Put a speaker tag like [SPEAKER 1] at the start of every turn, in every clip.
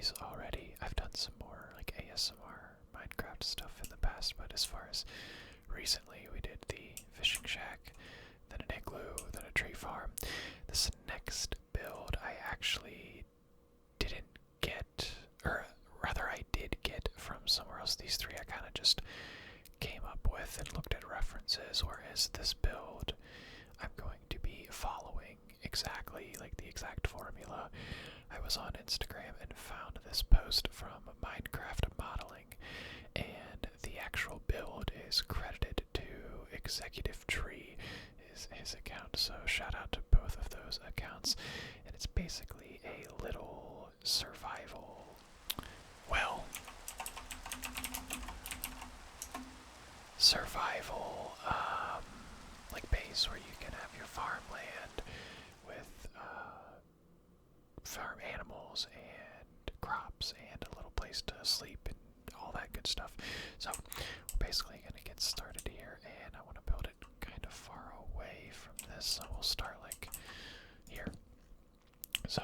[SPEAKER 1] these already. I've done some more like ASMR Minecraft stuff in the past, but as far as recently, we did the fishing shack, then an igloo, then a tree farm. This next build I actually didn't get, or rather I did get from somewhere else. These three I kind of just came up with and looked at references, whereas this build I'm going to be following exactly like the exact formula. I was on Instagram and found this post from Minecraft Modeling, and the actual build is credited to Executive Tree, is his account, so shout out to both of those accounts. And it's basically a little survival, well, survival like base where you can have your farmland with farm animals and crops and a little place to sleep and all that good stuff. So we're basically going to get started here, and I want to build it kind of far away from this, so we'll start like here. So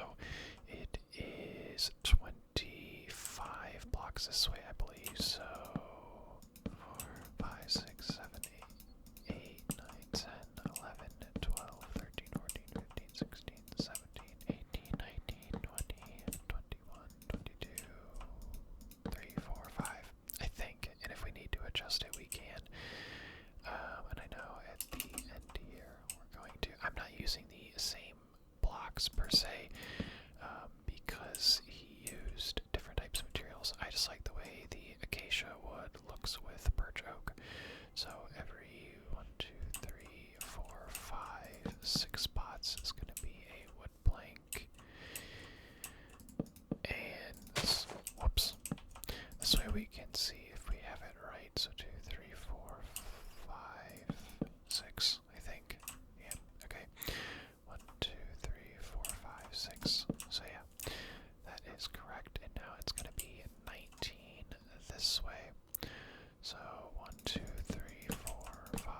[SPEAKER 1] it is 25 blocks this way, I believe. So 4, 5, 6, 7, 8, 8, 9, 10, 11, 12, 13, 14, 15, 16, 17, 18, 19, 20, 21, 22, 3, 4, 5, I think. And if we need to adjust it, we can. And I know at the end here, we're going to, I'm not using the same blocks per se, because he used different types of materials. I just like the way the acacia wood looks with birch oak. So every 1, 2, 3, 4, 5, 6 spots is going to be a wood plank. And this, whoops, this way we can see if we have it right. So 2, 3, 4, 5, 6, I think. Yeah, okay. 1, 2, 3, 4, 5, 6. So yeah, that is correct. And now it's going to be 19 this way. So 1, 2, 3, 4, 5,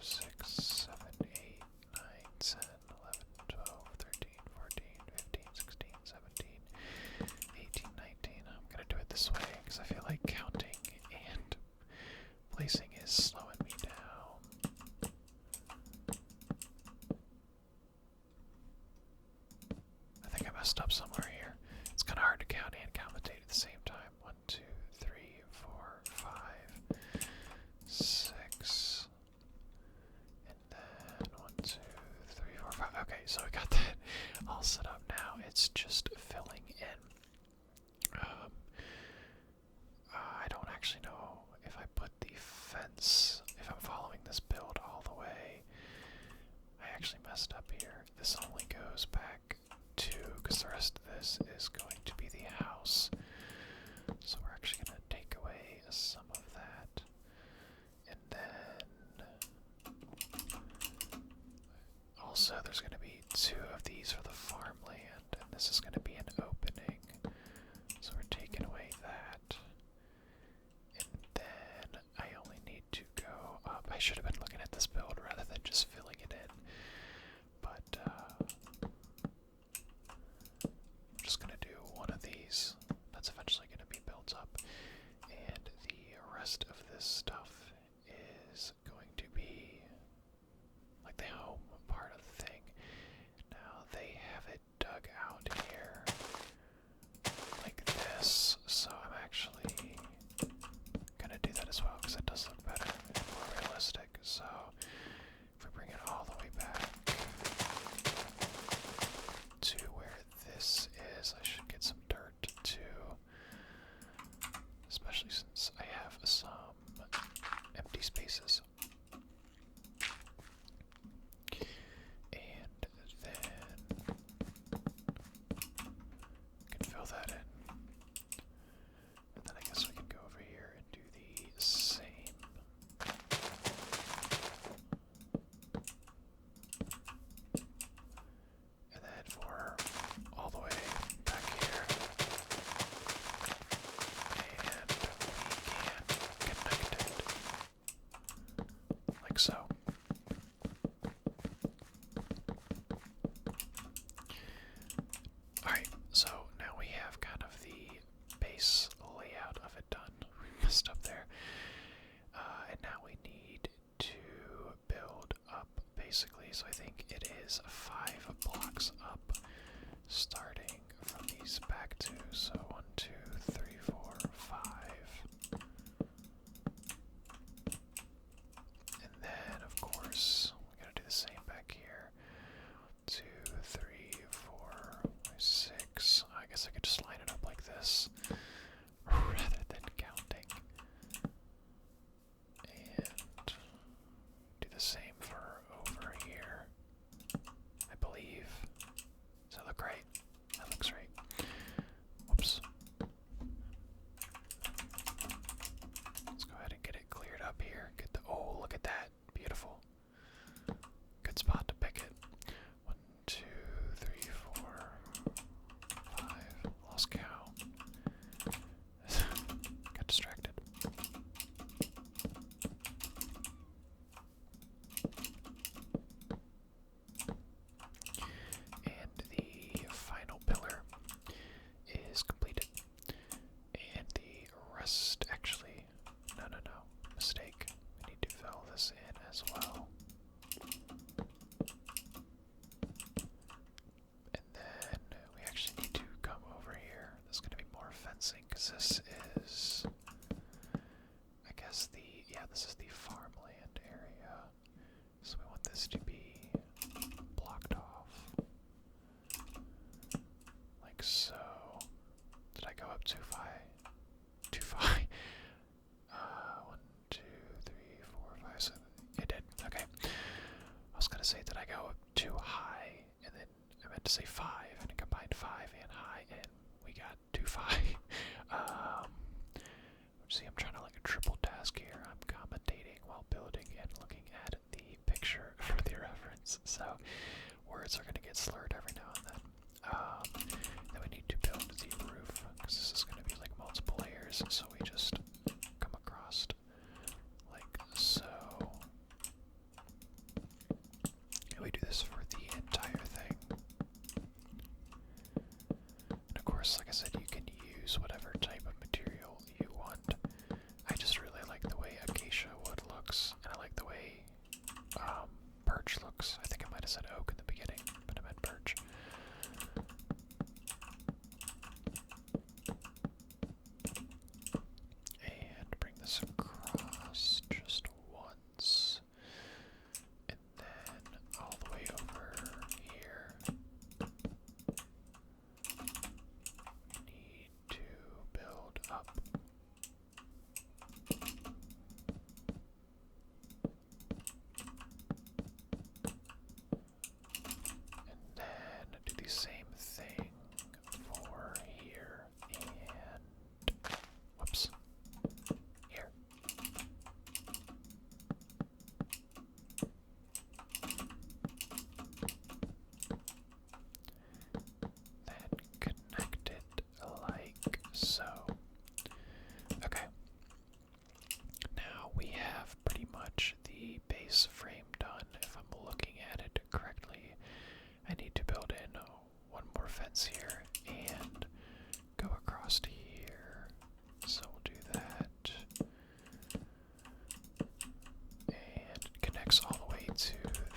[SPEAKER 1] 6, 7, 8, 9, 10, 11, 12, 13, 14, 15, 16, 17, 18, 19. I'm going to do it this way because I feel like counting and placing is slowing me down. I think I messed up somewhere here. It's kind of hard to count and commentate at the same time. 1, 2, 3, 4, 5, 6, and then 1, 2, 3, 4, 5. Okay, so we got that all set up now. It's just filling in. I don't actually know if I put the fence, if I'm following this build all the way. I actually messed up here. This only goes back to, because the rest of this is going to be the house. So we're actually going to take away some of that. And then also there's going to be 2 of these for the farmland, and this is going to be an opening. So we're taking away that. And then I only need to go up. I should have been looking at this build rather than just filling it in. But I'm just going to do one of these. That's eventually going to be built up. And the rest of this stuff is going to be like the home part of the thing. Now they have it dug out here like this, so I'm actually gonna do that as well because it does look better and more realistic. So if we bring it all the way back to where this is, I should get some dirt too, especially since I have some empty spaces. so I think it is 5 blocks up, starting from these back two. So 1, 2, 3, 4, 5. And then, of course, we gotta do the same back here. 2, 3, 4, 6. I guess I could just line it up like this rather than counting. And do the same for over here, I believe. Does that look right? That looks right. Whoops. Let's go ahead and get it cleared up here. Get the, oh, look at that. Beautiful. Good spot to pick it. 1, 2, 3, 4, 5. Lost count. Got distracted. And the final pillar is completed. And the rest, actually, no, mistake. We need to fill this in as well. And then we actually need to come over here. There's going to be more fencing because this is, I guess this is the farmland area. So we want this to be blocked off. Like so. Did I go up too high? Too high. 1, 2, 3, 4, 5, 7. It did. Okay. I was gonna say, did I go up too high? And then I meant to say 5, and it combined 5 and high, and we got too high. See, I'm trying to like a triple task here. I'm commentating while building and looking at the picture for the reference. So words are gonna get slurred every now and then. Then we need to build the roof, because this is gonna be like multiple layers. So we just come across like so. And we do this for the entire thing. And of course, like I said, you can use whatever type of material you want. I just really like the way acacia wood looks, and I like the way birch looks. I think I might have said oak in the beginning, but I meant birch. And bring this across just once, and then all the way over here. We need to build up. And then do the same thing for here and whoops, here. Then connect it like so. Okay. Now we have pretty much the base frame done. If I'm looking at it correctly, I need to build in one more fence here and go across to here. So we'll do that. And it connects all the way to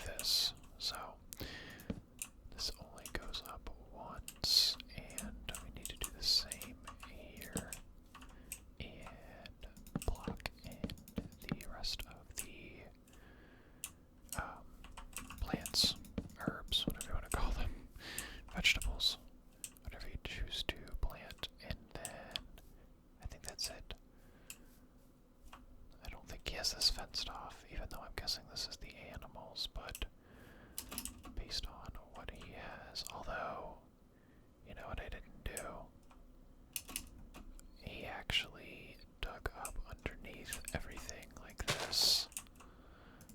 [SPEAKER 1] this. So this only goes up once, and we need to do the same here. And block in the rest of the plants, herbs, whatever you want to call them, vegetables, whatever you choose to plant, and then I think that's it. I don't think he has this fenced off, even though I'm guessing this is the animals, but based on what he has, although, you know what I didn't do? He actually dug up underneath everything like this.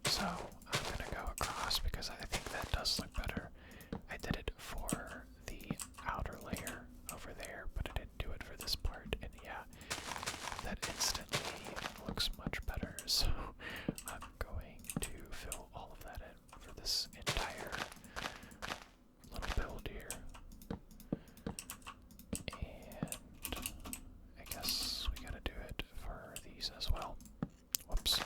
[SPEAKER 1] So I'm gonna go across because I think that does look better. I did it for the outer layer over there, but I didn't do it for this part, and yeah, that instantly looks much better. So I'm going to fill all of that in for this entire little build here. And I guess we gotta do it for these as well. Whoops.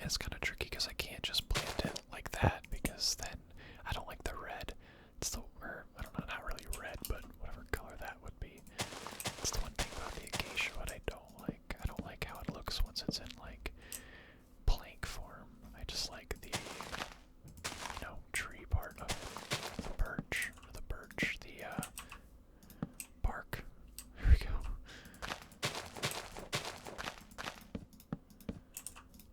[SPEAKER 1] it's kind of tricky because I can't just plant it like that because then I don't like the red. It's the, or I don't know, not really red, but whatever color that would be. It's the one thing about the acacia what I don't like. I don't like how it looks once it's in like plank form. I just like the, you know, tree part of it. The birch, the bark. There we go.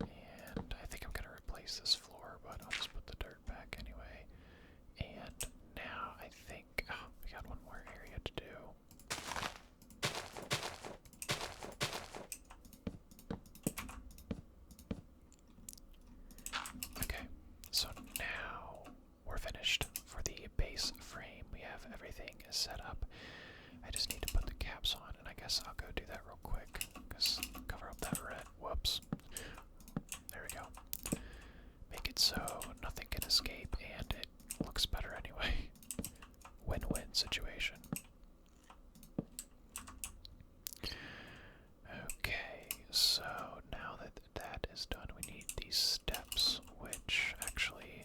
[SPEAKER 1] And I think I'm gonna replace this floor, but I'll just put the dirt back anyway. And now I think, oh, we got one more area to do. Okay, so now we're finished for the base frame. We have everything set up. I just need to put the caps on, and I guess I'll go do that real quick. Because cover up that red. Whoops. There we go. Make it so nothing can escape, and it looks better anyway. Win-win situation. Okay, so now that that is done, we need these steps, which actually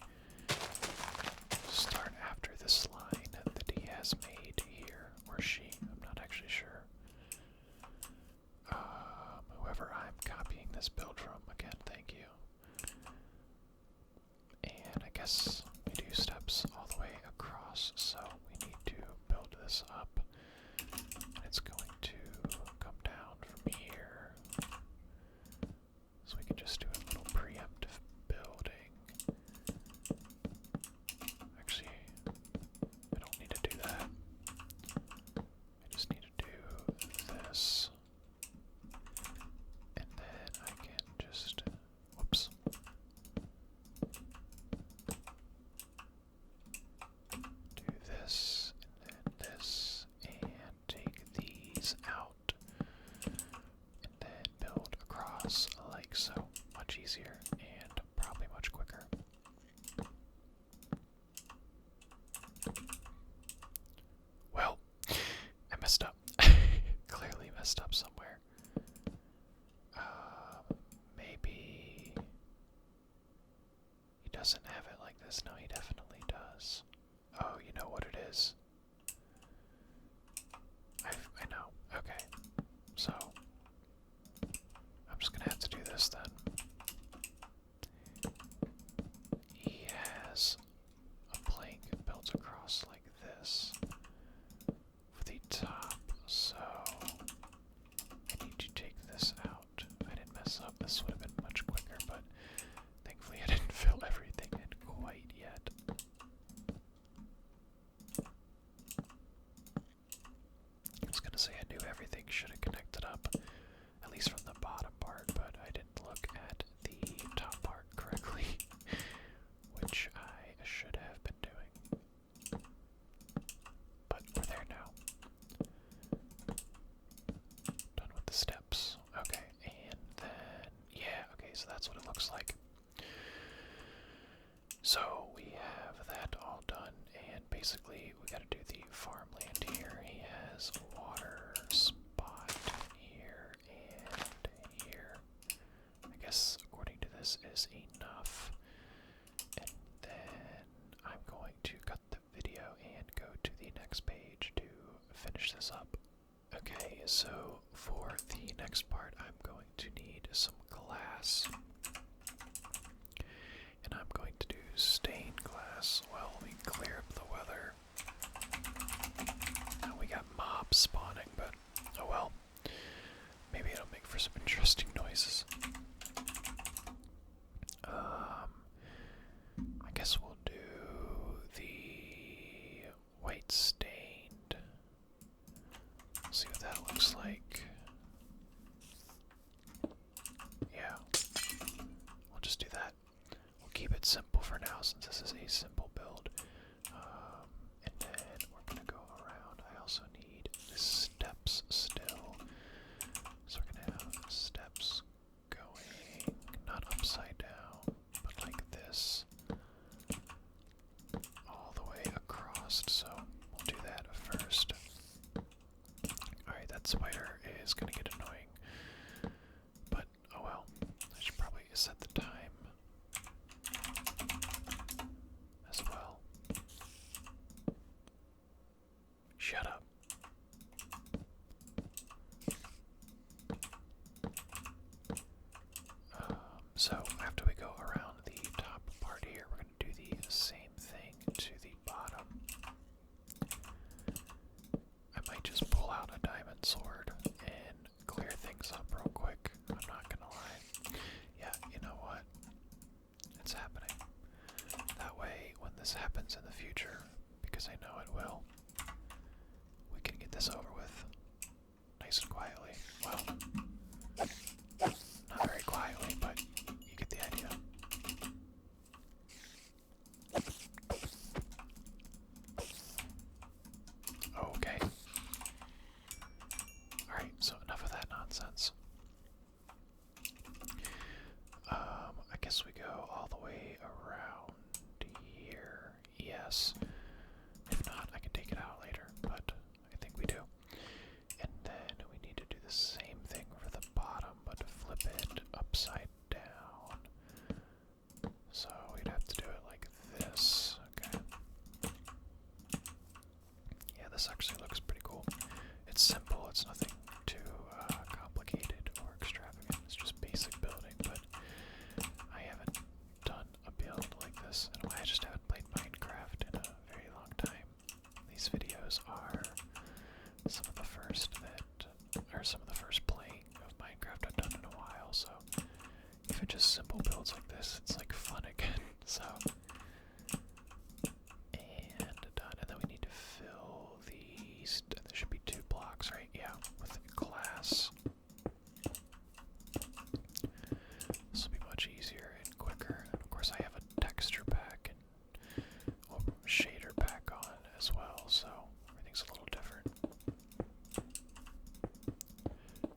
[SPEAKER 1] start after this line that he has made here, or she, I'm not actually sure. Whoever I'm copying this build from, again, thank you. And I guess we do steps all the way across, so we need to build this up. And it's going to come down from here. So we can just do a little preemptive building. Actually, I don't need to do that. I just need to do this. And then I can just, whoops. Do this, and then this, and take these out. And then build across like so. Much easier, and probably much quicker. Well, I messed up. Clearly messed up somewhere. Maybe he doesn't have it like this. No, he definitely does. Oh, you know what it is? I know. Okay. So, I'm just gonna have to do this then. He has a plank built across like this for the top, so I need to take this out. I didn't mess up. This would have been much quicker, but thankfully I didn't fill everything in quite yet. I was gonna say I knew everything should have connected up, at least from the bottom part, but I didn't look at the top part correctly, which I should have been doing. But we're there now. Done with the steps. Okay, and then, yeah, okay, so that's what it looks like. So we have that all done, and basically we gotta do the farmland here. He has a water spot here and here. I guess according to this is enough. And then I'm going to cut the video and go to the next page to finish this up. Okay, so for the next part I'm going to need some glass. And I'm going to do stained glass while we clear up the weather. Now we got mobs spawning, but oh well. Maybe it'll make for some interesting noises. I guess we'll do the white stained. See what that looks like. Yeah. We'll just do that. We'll keep it simple for now since this is a simple build. And then we're gonna go around. I also need the steps still. So we're gonna have steps going not upside down, but like this. All the way across. So we'll do that first. Alright, that spider is gonna get annoying. But oh well. I should probably set the time this happens in the future, because I know it will, we can get this over with nice and quietly. Well, not very quietly, but you get the idea. Okay. Alright, so enough of that nonsense. I guess we go all the way around here. Yes. If not, I can take it out later, but I think we do. And then we need to do the same thing for the bottom, but flip it upside down. So we'd have to do it like this. Okay. Yeah, this actually looks pretty cool. It's simple, it's nothing too complicated or extravagant. It's just basic building, but I haven't done a build like this in a while. I just haven't played Minecraft in a very long time. These videos are some of the first playing of Minecraft I've done in a while, so even just simple builds like this, it's like fun again. So, and done. And then we need to fill these. There should be 2 blocks, right? Yeah, with glass. This will be much easier and quicker. And of course, I have a texture pack and shader pack on as well, so everything's a little different.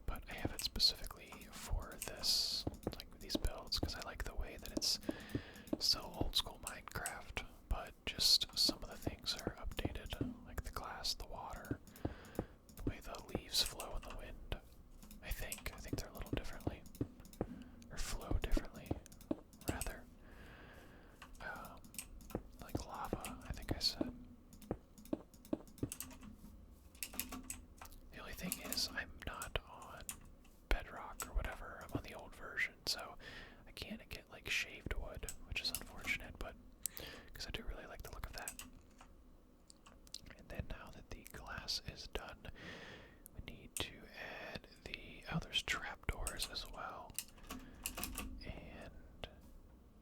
[SPEAKER 1] But I have it specifically for this, like these builds, because I like the way that it's still old school Minecraft, but just some of the things are updated, like the glass, the water, the way the leaves flow in the wind. I think they're a little differently, or flow differently, rather. Like lava, I think I said. The only thing is, I'm not on Bedrock or whatever. I'm on the old version, so I can't get like shaved wood, which is unfortunate, but because I do really like the look of that. And then now that the glass is done, we need to add there's trapdoors as well. And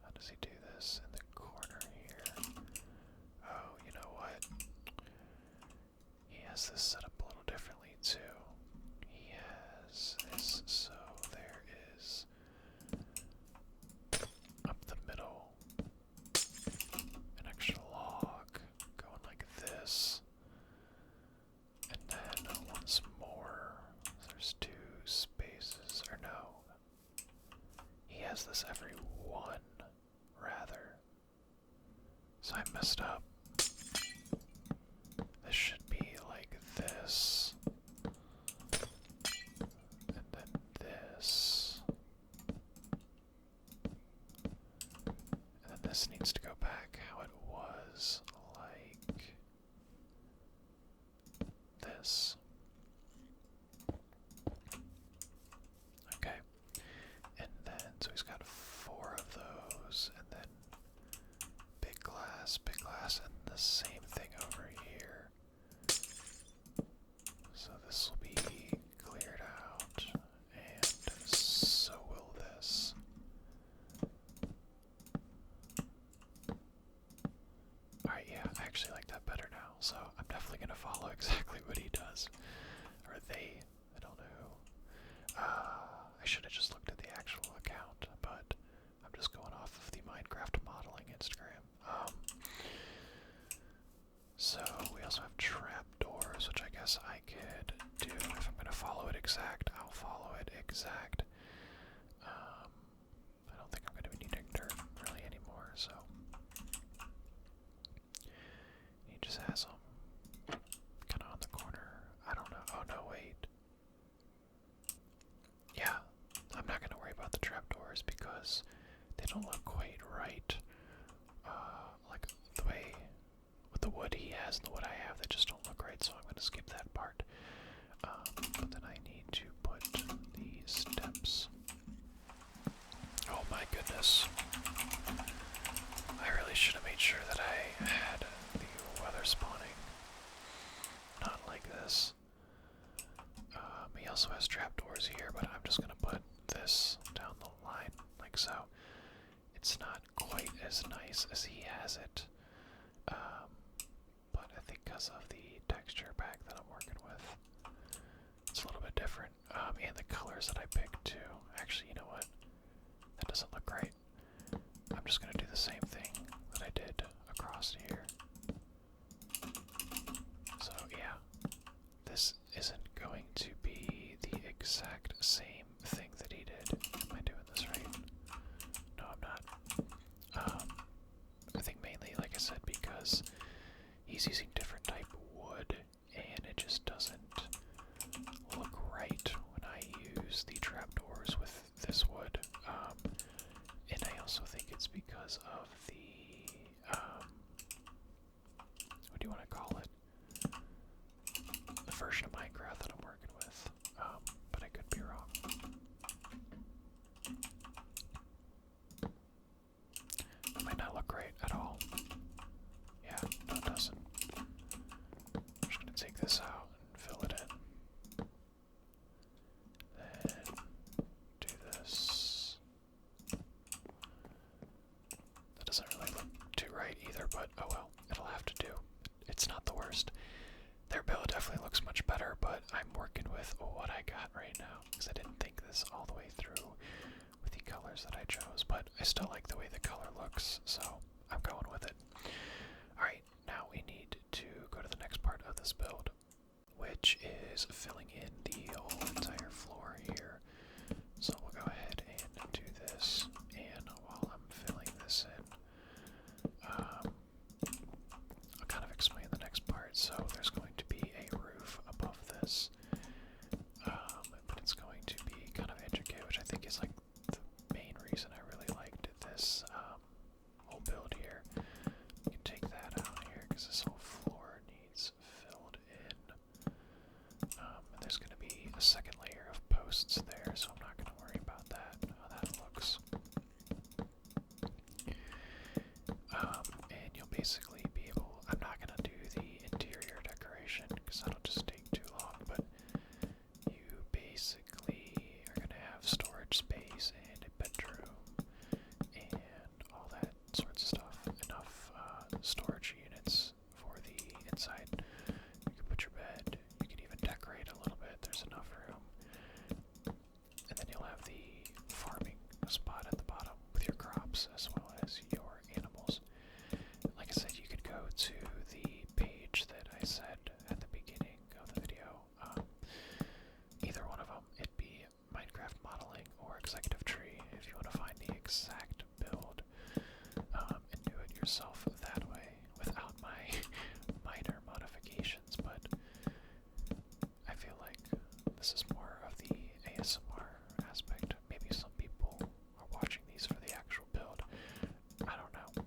[SPEAKER 1] how does he do this in the corner here? Oh, you know what? He has this set up a little differently too. He has this, so there is up the middle an extra log going like this, and then once more there's 2 spaces, or no, he has this every 1 rather, so I messed up. This should be like this, and then this, and then this needs to go back how it was, like this. Okay, and then so he's got 4 of those, and then big glass, and the same thing over here. So this will be cleared out, and so will this. Alright, yeah, I actually like that better now, so I'm definitely going to follow exactly what he does. Or they, I don't know who. I should have just looked at the actual account, but I'm just going off of the Minecraft modeling Instagram. So we also have trapdoors, which I guess I could do. If I'm going to follow it exact, I'll follow it exact. I don't think I'm going to be needing dirt really anymore, so. He just has them kind of on the corner. I don't know. Oh no, wait. Yeah, I'm not going to worry about the trapdoors because they don't look quite right. Like the way with the wood he has and the wood I have, they just don't look right, so I'm going to skip that part. But then I need to put the steps. Oh my goodness. I really should have made sure that I had the weather spawning. Not like this. He also has trapdoors here, but I'm just going to put this down the line, like so. It's not quite as nice as he has it. Um, but I think because of the texture pack that I'm working with, it's a little bit different. And the colors that I picked too. Actually, you know what? That doesn't look right. I'm just gonna do the same thing that I did across here. So yeah, this isn't going to be the exact same thing that he did. Am I doing this right? No, I'm not. I think mainly, like I said, because he's using different type of wood, and it just doesn't look right when I use the trapdoors with this wood. And I also think it's because of the, what do you want to call it? The version of Minecraft that I'm working with. But I could be wrong. It might not look right at all. Yeah, no it doesn't. I'm just going to take this out and fill it in. Then do this. That doesn't really look too right either, but oh well, it'll have to do. It's not the worst. Their build definitely looks much better, but I'm working with what I got right now, because I didn't think this all the way through with the colors that I chose, but I still like the way the color looks, so I'm going with it. Alright, now we need to go to the next part of this build, which is filling in the whole entire floor here. So we'll go ahead and do this, and while I'm filling this in, I'll kind of explain the next part. So there's going to be a roof above this, but it's going to be kind of intricate, which I think is like the main reason I really liked this whole build here. You can take that out here because this whole floor needs filled in. And there's going to be a second layer of posts there, so I'm not going to worry about that, how that looks. And you'll basically be able, I'm not going to do the interior decoration because that'll just take too long, but you basically are going to have storage space and a bedroom and all that sorts of stuff. Enough storage units for the inside. You can put your bed, you can even decorate a little bit, there's enough room. And then you'll have the farming spot at the bottom with your crops as well as your animals. Like I said, you could go to the page that I said at the beginning of the video. Either one of them, it'd be Minecraft modeling or executive tree if you want to find the exact build and do it yourself that way without my minor modifications. But I feel like this is more of the ASMR aspect. Maybe some people are watching these for the actual build. I don't know.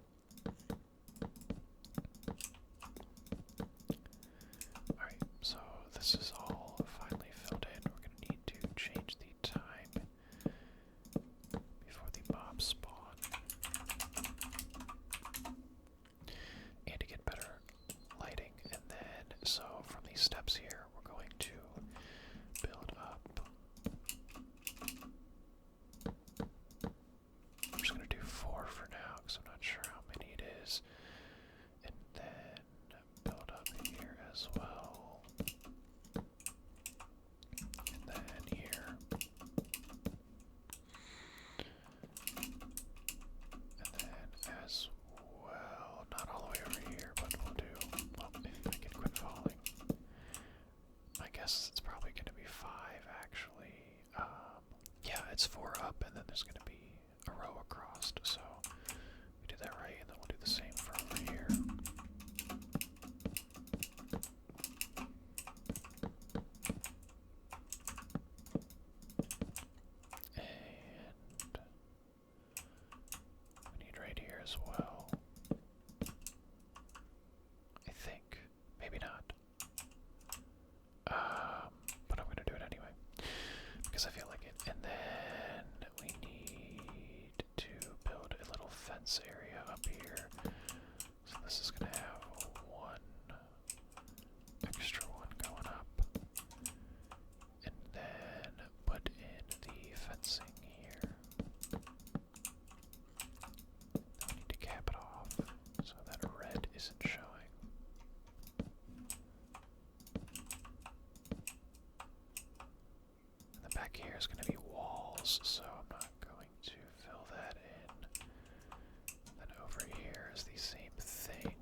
[SPEAKER 1] Alright, so this is all finally filled in. We're going to need to change the time before the mobs spawn. And to get better lighting. And then, so from these steps here, we're going to build up. I'm just going to do 4 for now because I'm not sure how many it is. And then build up here as well. And then here. And then as well, not all the way over here, but we'll do, well, if I can quit falling. I guess it's probably going to be 5 actually. Yeah, it's 4 up and then there's going to be a row across, so we did that right, and then we'll do the same for over here. And we need right here as well. I think. Maybe not. But I'm going to do it anyway. Because I feel like it. And then we need to build a little fence area up here. So this is going to have one extra one going up. And then put in the fencing here. Now we need to cap it off so that red isn't showing. is the same thing.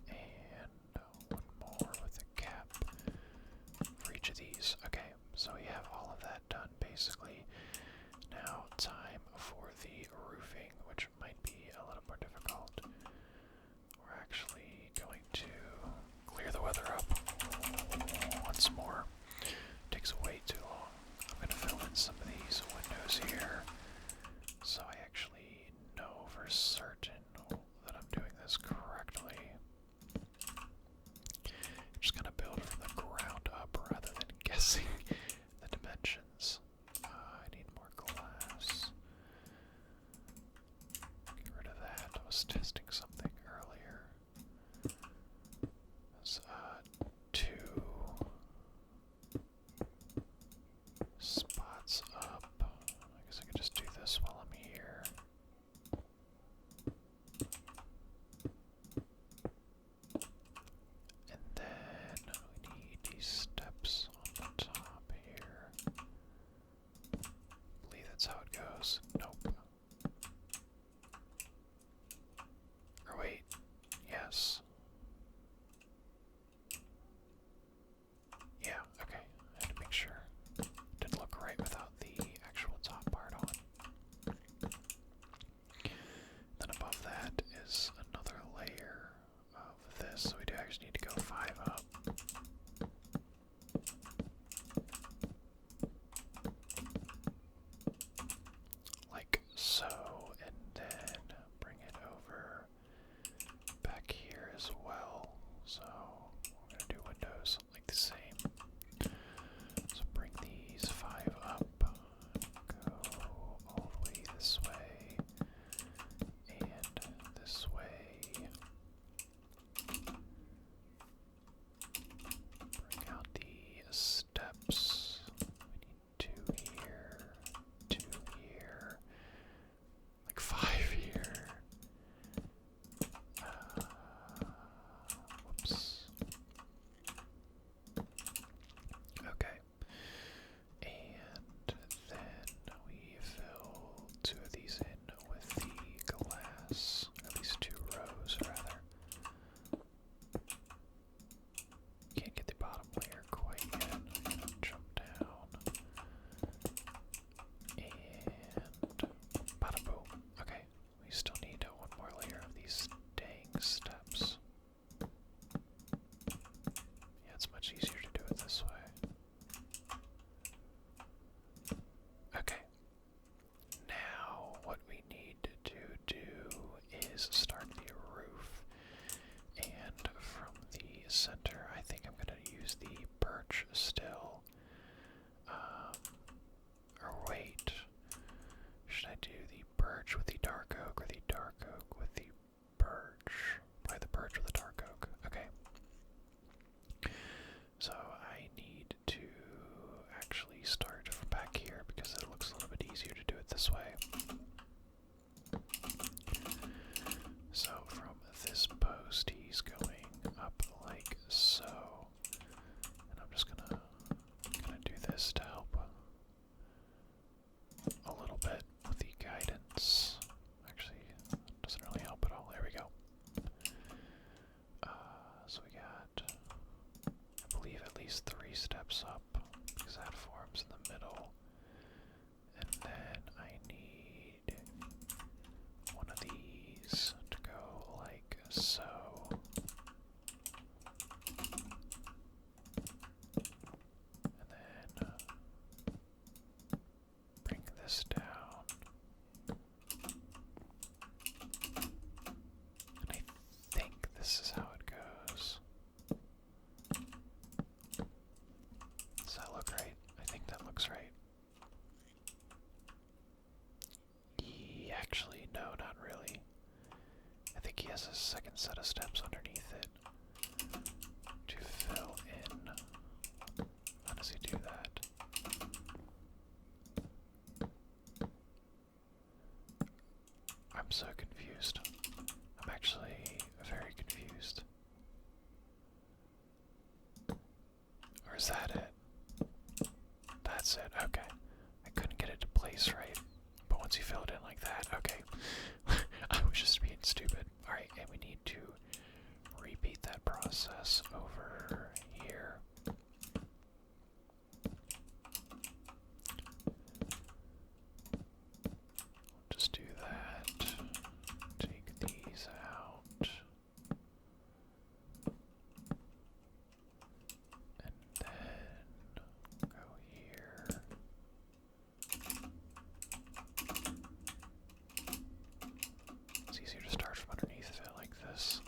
[SPEAKER 1] And one more with a cap for each of these. Okay, so we have all of that done basically. Now time for the roofing, which might be a little more difficult. We're actually going to clear the weather up once more. Takes way too long. I'm going to fill in some of these windows here so I actually know for certain that I'm doing this correctly. I'm just going to build from the ground up rather than guessing the dimensions. I need more glass. Get rid of that. I was testing something earlier. There's two spots up. I guess I could just do this while I'm here. And then we need these steps on the top here. I believe that's how it goes. Nope. Or wait. Yes. Yeah, okay. I had to make sure. Didn't look right without the actual top part on. Then above that is another layer of this, so we do actually need to go 5 up. Like so, and then bring it over back here as well. So we're going to do windows like the same. So bring these 5 up, go all the way this way, and this way. Bring out the steps. We need 2 here, 2 here, like 5 here. Whoops. Okay. And then we fill 2 of these in with the glass, at least 2 rows rather. Can't get the bottom layer quite yet. I'm gonna jump down. And bada boom. Okay, we still need 1 more layer of these dang steps. Yeah, it's much easier to do it this way. Okay. Now, what we need to do is start the roof. And from the center, I think I'm going to use the birch still. Or wait. Should I do the birch with the dark oak or the dark oak with the birch? Probably the birch with the dark oak. Okay. So I need to actually start from back here because it looks a little bit easier to do it this way. So from this post, he's going up like so, and I'm just gonna do this to help a little bit with the guidance. Actually, doesn't really help at all. There we go. So we got, I believe, at least 3 steps up because that forms in the middle, and then I need one of these to go like so. And then bring this down. And I think this is how it goes. Does that look right? I think that looks right. Actually, no, not really. I think he has a second set of steps underneath it to fill in. How does he do that? I'm so confused. I'm actually very confused. Or is that it? that's it. Okay. I couldn't get it to place right. But once you fill it in like that, okay. I was just being stupid. Alright, and we need to repeat that process over here. Just do that. Take these out. And then go here. It's easier to start from underneath it like this.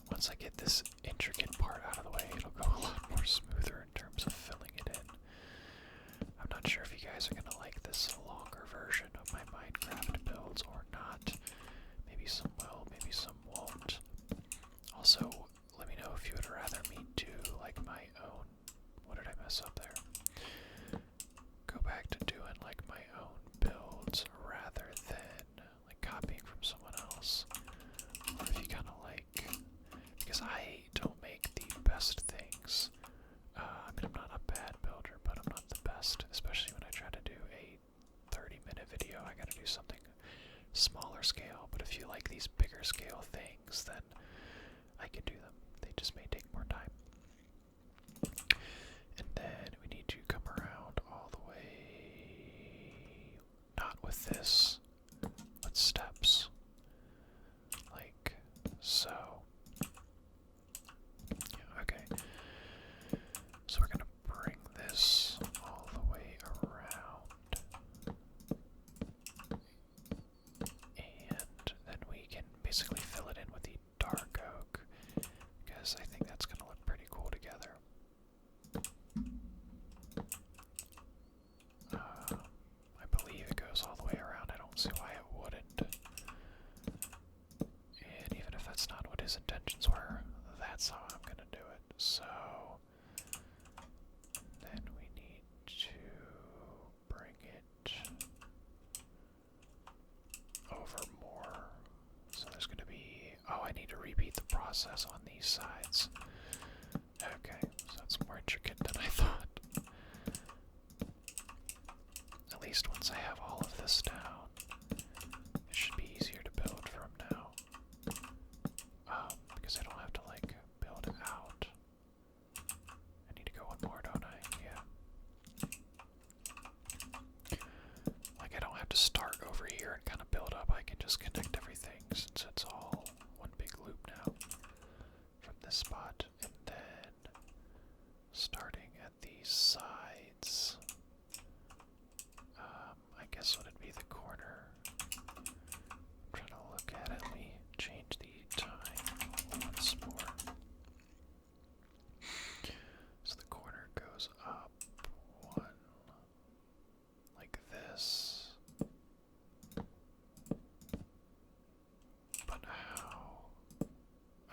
[SPEAKER 1] Once I get this intricate part out of the way, it'll go a lot more smoother in terms of filling it in. I'm not sure if you guys are going to like this longer version of my Minecraft builds or not. Maybe some will, maybe some won't. Also, let me know if you would rather me do like my own. What did I mess up there? Go back to doing like my own builds rather than like copying from someone else. Or if you kind of like, because I don't make the best things. I mean, I'm not a bad builder, but I'm not the best, especially when I try to do a 30-minute video. I gotta do something smaller scale, but if you like these bigger scale things, then I can do them. They just may take more time. And then we need to come around all the way, not with this, with steps, like so. Yeah, okay. So we're gonna bring this all the way around, and then we can basically fill it in with the dark oak, because I think that's gonna look pretty cool together. I believe it goes all the way around. I don't see why it wouldn't. And even if that's not what his intentions were, that's how I'm gonna do it. So then we need to bring it over more. So there's gonna be, oh, I need to repeat the process on these sides. Okay, so that's more intricate than I thought. At least once I have all of this down, it should be easier to build from now. Because I don't have to like build it out. I need to go one more, don't I? Yeah. Like I don't have to start over here and kind of build up. I can just connect everything since it's all one big loop now. From this spot, and then starting at these sides. I guess would it be the corner? I'm trying to look at it. Let me change the time once more. So the corner goes up one, like this. But how?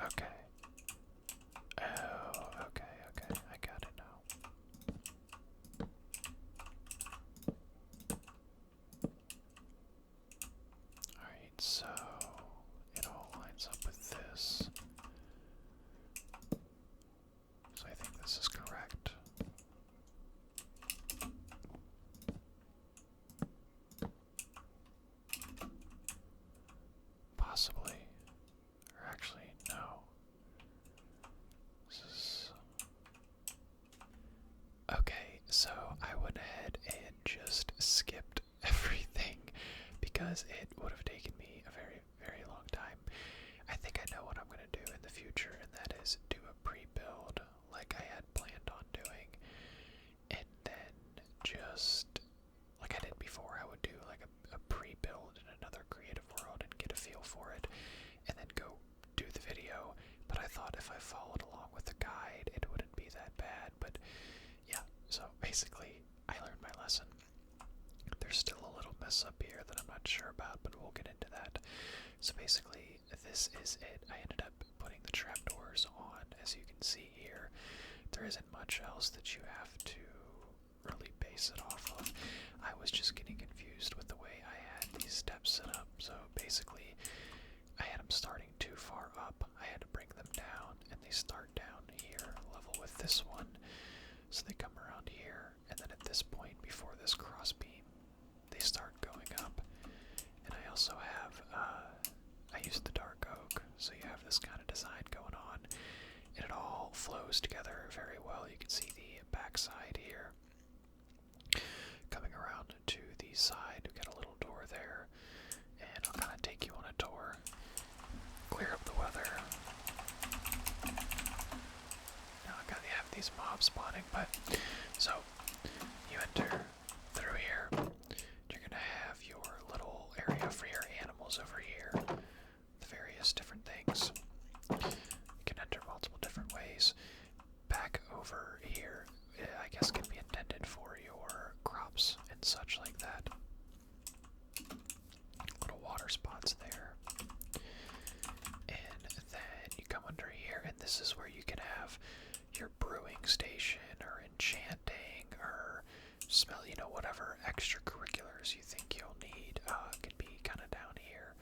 [SPEAKER 1] Okay. Oh, okay, I got it now. Alright, so it all lines up with this. So I think this is correct. Possibly. Or actually, no. This is... Okay, so I went ahead and just skipped everything because it would have taken me a very, very long time. I think I know what I'm going to do in the future, and that is do a pre-build like I had planned on doing, and then just, like I did before, I would do like a pre-build in another creative world and get a feel for it, and then go do the video. But I thought if I followed along with the guide, it wouldn't be that bad. But yeah, so basically, I learned my lesson. There's still a little mess up here that I'm not sure about, but we'll get into that. So basically, this is it. I ended up putting the trapdoors on, as you can see here. There isn't much else that you have to really base it off of. I was just getting confused with the way I had these steps set up. So basically, I had them starting too far up. I had to bring them down, and they start down here, level with this one. So they come around here, and then at this point, this cross beam, they start going up. And I also have, I used the dark oak, so you have this kind of design going on, and it all flows together very well. You can see the backside here. Coming around to the side, we've got a little door there, and I'll kind of take you on a tour, clear up the weather. Now I gotta have these mobs spawning, but so you enter through here. You're gonna have your little area for your animals over here, the various different things. You can enter multiple different ways. Back over here, I guess, can be intended for your crops and such like that. Little water spots there. And then you come under here, and this is where you can have your brewing station or enchanting or smell, whatever extracurriculars you think you'll need could be kind of down here.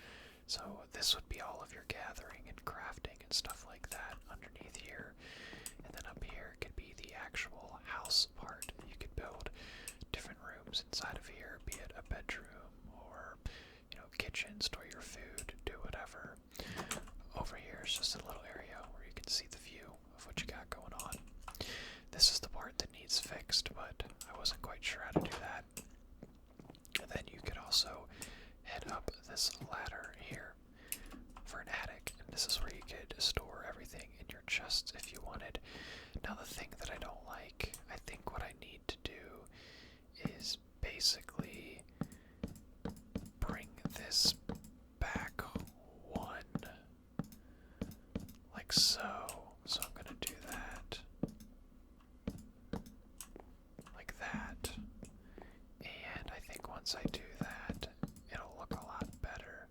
[SPEAKER 1] So this would be all of your gathering and crafting and stuff like that underneath here. And then up here could be the actual house part. You could build different rooms inside of here, be it a bedroom or, kitchen, store your food, do whatever. Over here is just a little area where you can see the view of what you got going on. This is the part that needs fixed, but I wasn't quite sure how to do that. And then you could also head up this ladder here for an attic, and this is where you could store everything in your chests if you wanted. Now the thing that I don't like, I think what I need to do is basically bring this back one, like so. So I'm gonna do that, like that, and I think once I do that, it'll look a lot better,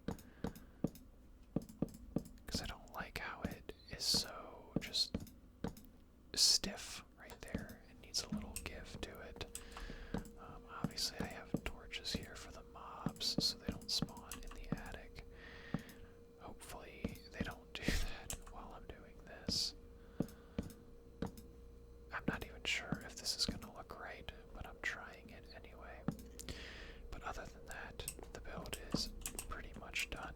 [SPEAKER 1] because I don't like how it is so just stiff right there. It needs a little give to it. Obviously I have torches here for the mobs so they don't spawn in the attic. Hopefully they don't do that while I'm doing this. I'm not even sure if this is going to look right, but I'm trying it anyway. But other than that, the build is pretty much done.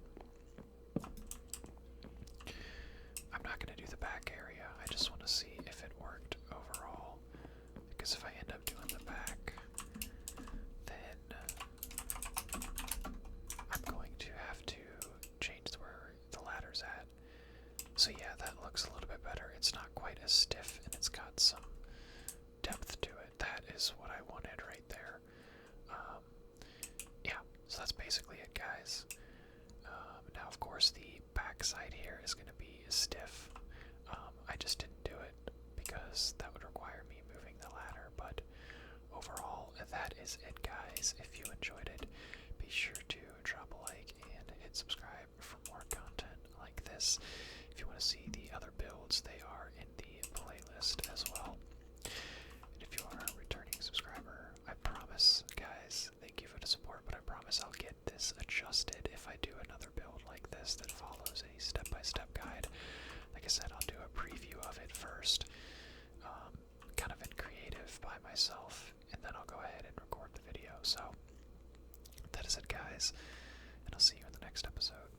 [SPEAKER 1] I'm not going to do the back area. I just want to see if it worked overall. Because if I end up doing the back, then I'm going to have to change where the ladder's at. So yeah, that looks a little bit better. It's not quite as stiff, and it's got some depth to it. That is what I wanted right there. Yeah, so that's basically it, guys. Now, of course, the back side here is going to be stiff. I just didn't do it because that would require me moving the ladder, but overall, that is it, guys. If you enjoyed it, be sure to drop a like and hit subscribe for more content like this. If you want to see the other builds, they are in the playlist as well. And if you are a returning subscriber, I promise, guys, thank you for the support, but I promise I'll get this adjusted if I do another build like this that follows a step-by-step guide. Like I said, I'll do a preview of it first, kind of in creative by myself, and then I'll go ahead and record the video. So that is it, guys, and I'll see you in the next episode.